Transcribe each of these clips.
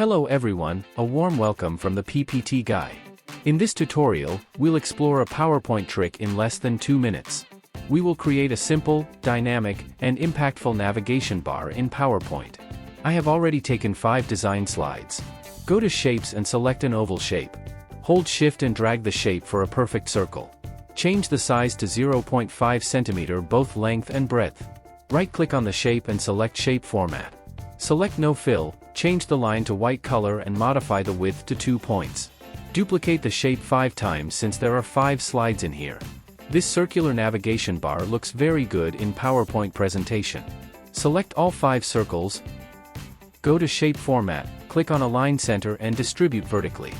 Hello everyone, a warm welcome from the PPT guy. In this tutorial, we'll explore a PowerPoint trick in less than 2 minutes. We will create a simple, dynamic, and impactful navigation bar in PowerPoint. I have already taken 5 design slides. Go to Shapes and select an oval shape. Hold Shift and drag the shape for a perfect circle. Change the size to 0.5 cm both length and breadth. Right-click on the shape and select Shape Format. Select No Fill, change the line to white color and modify the width to 2 points. Duplicate the shape 5 times since there are 5 slides in here. This circular navigation bar looks very good in PowerPoint presentation. Select all 5 circles. Go to Shape Format, click on Align Center and distribute vertically.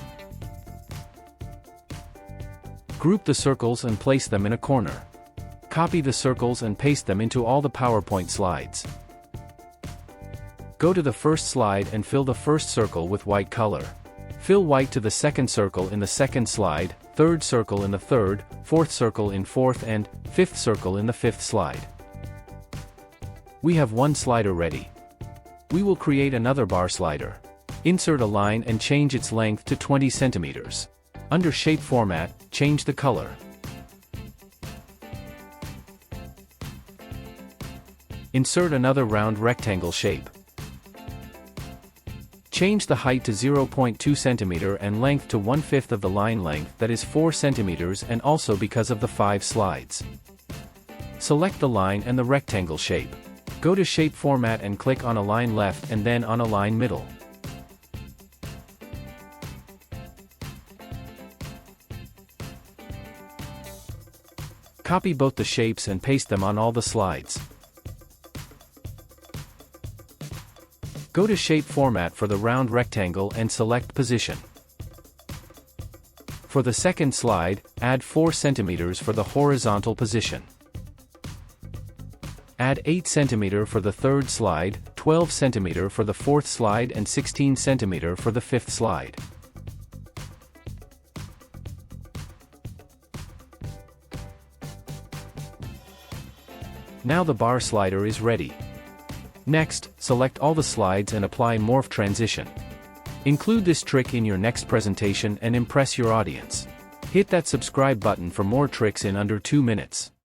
Group the circles and place them in a corner. Copy the circles and paste them into all the PowerPoint slides. Go to the first slide and fill the first circle with white color. Fill white to the second circle in the second slide, third circle in the third, fourth circle in fourth and fifth circle in the fifth slide. We have one slider ready. We will create another bar slider. Insert a line and change its length to 20 centimeters. Under Shape Format, change the color. Insert another round rectangle shape. Change the height to 0.2 cm and length to 1/5 of the line length, that is 4 cm, and also because of the 5 slides. Select the line and the rectangle shape. Go to Shape Format and click on Align Left and then on Align Middle. Copy both the shapes and paste them on all the slides. Go to Shape Format for the round rectangle and select Position. For the second slide, add 4 cm for the horizontal position. Add 8 cm for the third slide, 12 cm for the fourth slide and 16 cm for the fifth slide. Now the bar slider is ready. Next, select all the slides and apply Morph Transition. Include this trick in your next presentation and impress your audience. Hit that subscribe button for more tricks in under 2 minutes.